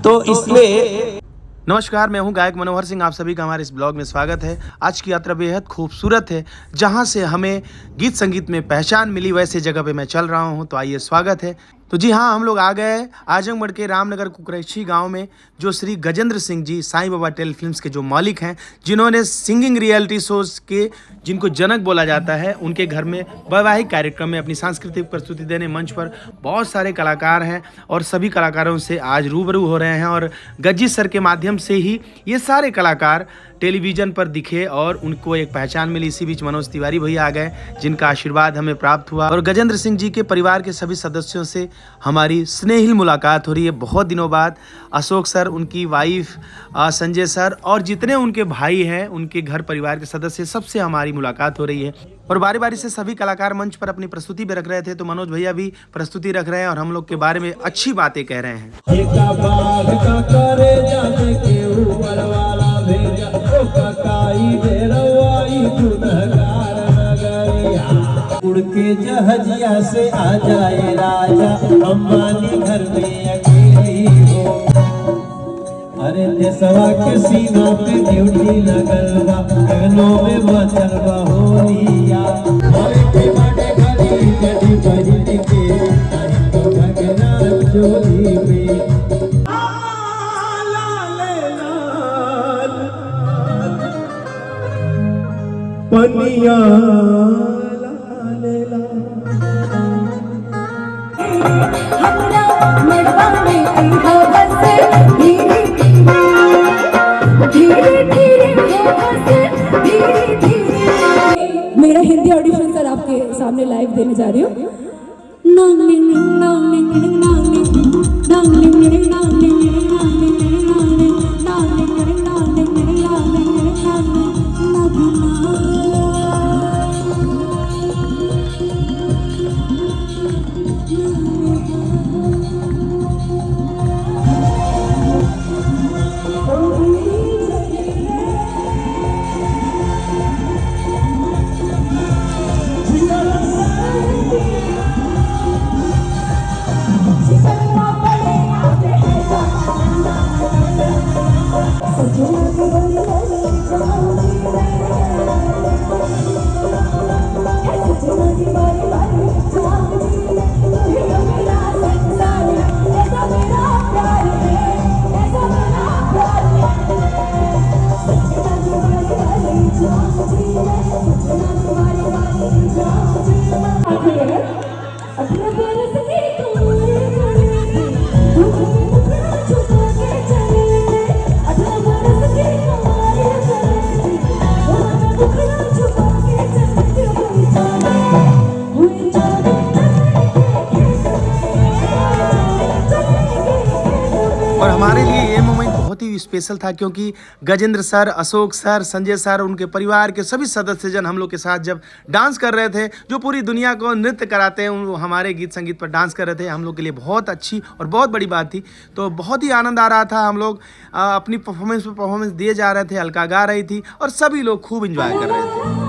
तो इसलिए नमस्कार, मैं हूं गायक मनोहर सिंह। आप सभी का हमारे इस ब्लॉग में स्वागत है। आज की यात्रा बेहद खूबसूरत है, जहां से हमें गीत संगीत में पहचान मिली, वैसे जगह पे मैं चल रहा हूं। तो आइए, स्वागत है। तो जी हाँ, हम लोग आ गए आजमगढ़ के रामनगर कुकरैछी गांव में, जो श्री गजेंद्र सिंह जी साईं बाबा टेली फिल्म्स के जो मालिक हैं, जिन्होंने सिंगिंग रियलिटी शोज के जिनको जनक बोला जाता है, उनके घर में वैवाहिक कार्यक्रम में अपनी सांस्कृतिक प्रस्तुति देने मंच पर बहुत सारे कलाकार हैं और सभी कलाकारों से आज रूबरू हो रहे हैं। और गज्जी सर के माध्यम से ही ये सारे कलाकार टेलीविज़न पर दिखे और उनको एक पहचान मिली। इसी बीच मनोज तिवारी भैया आ गए, जिनका आशीर्वाद हमें प्राप्त हुआ। और गजेंद्र सिंह जी के परिवार के सभी सदस्यों से हमारी स्नेहिल मुलाकात हो रही है बहुत दिनों बाद। अशोक सर, उनकी वाइफ संजय सर और जितने उनके भाई हैं, उनके घर परिवार के सदस्य, सबसे हमारी मुलाकात हो रही है। और बारी बारी से सभी कलाकार मंच पर अपनी प्रस्तुति भी रख रहे थे। तो मनोज भैया भी प्रस्तुति रख रहे हैं और हम लोग के बारे में अच्छी बातें कह रहे हैं। उड़ के जहाजिया से आ जाए राजा, अम्बानी घर में अकेली हो। अरे देशवा के सीमा पे ड्यूटी लगल बा, गगनों में मचल बा होलिया। अरे के बाटे घड़ी गड़ी बजनी के, नहीं तो भगना चोली में। पनिया मेरा हिंदी ऑडिशन सर आपके सामने लाइव देने जा रही हूँ। और हमारे लिए ये मोमेंट बहुत ही स्पेशल था, क्योंकि Gajendra sir, Ashok sir, Sanjay sir, उनके परिवार के सभी सदस्यजन हम लोग के साथ जब डांस कर रहे थे, जो पूरी दुनिया को नृत्य कराते हैं, वो हमारे गीत संगीत पर डांस कर रहे थे। हम लोग के लिए बहुत अच्छी और बहुत बड़ी बात थी। तो बहुत ही आनंद आ रहा था। हम लोग अपनी परफॉर्मेंस दिए जा रहे थे, अलका गा रही थी और सभी लोग खूब इंजॉय कर रहे थे।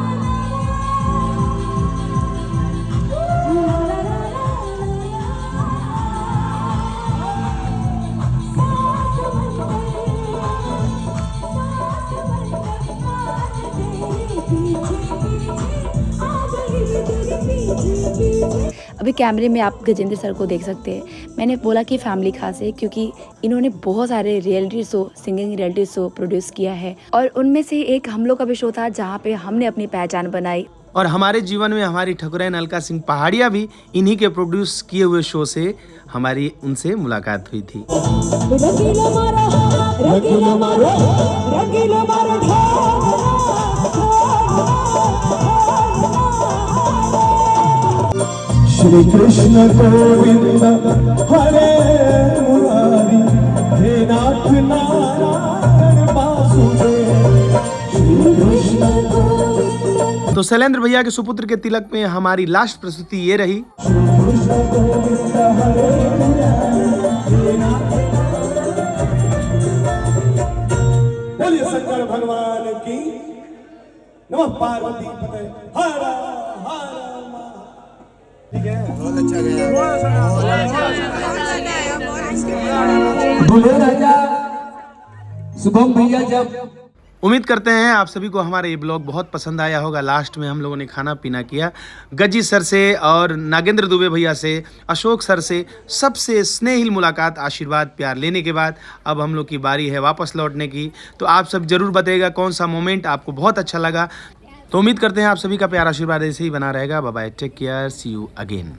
अभी कैमरे में आप गजेंद्र सर को देख सकते हैं। मैंने बोला कि फैमिली खास है, क्योंकि इन्होंने बहुत सारे reality show, singing reality show produce किया है और उनमें से एक हम लोग का भी शो था, जहाँ पे हमने अपनी पहचान बनाई। और हमारे जीवन में हमारी ठकुराइन अलका सिंह पहाड़िया भी इन्हीं के प्रोड्यूस किए हुए शो से हमारी उनसे मुलाकात हुई थी। श्री कृष्ण गोविंद हरे मुरारी, हे नाथ नारायण वासुदेव। श्री कृष्ण। तो तो शैलेंद्र भैया के सुपुत्र के तिलक में हमारी लास्ट प्रस्तुति ये रही। बोलिए शंकर भगवान की नमः पार्वती पते हर हर ठीक है, बहुत अच्छा गया, दूल्हे राजा शुभम भैया जब उम्मीद करते हैं आप सभी को हमारा ये ब्लॉग बहुत पसंद आया होगा। लास्ट में हम लोगों ने खाना पीना किया गज्जी सर से और नागेंद्र दुबे भैया से, अशोक सर से, सबसे स्नेहिल मुलाकात, आशीर्वाद, प्यार लेने के बाद अब हम लोग की बारी है वापस लौटने की। तो आप सब जरूर बताइएगा कौन सा मोमेंट आपको बहुत अच्छा लगा। तो उम्मीद करते हैं आप सभी का प्यार आशीर्वाद ऐसे ही बना रहेगा। Bye bye, take care, see you again.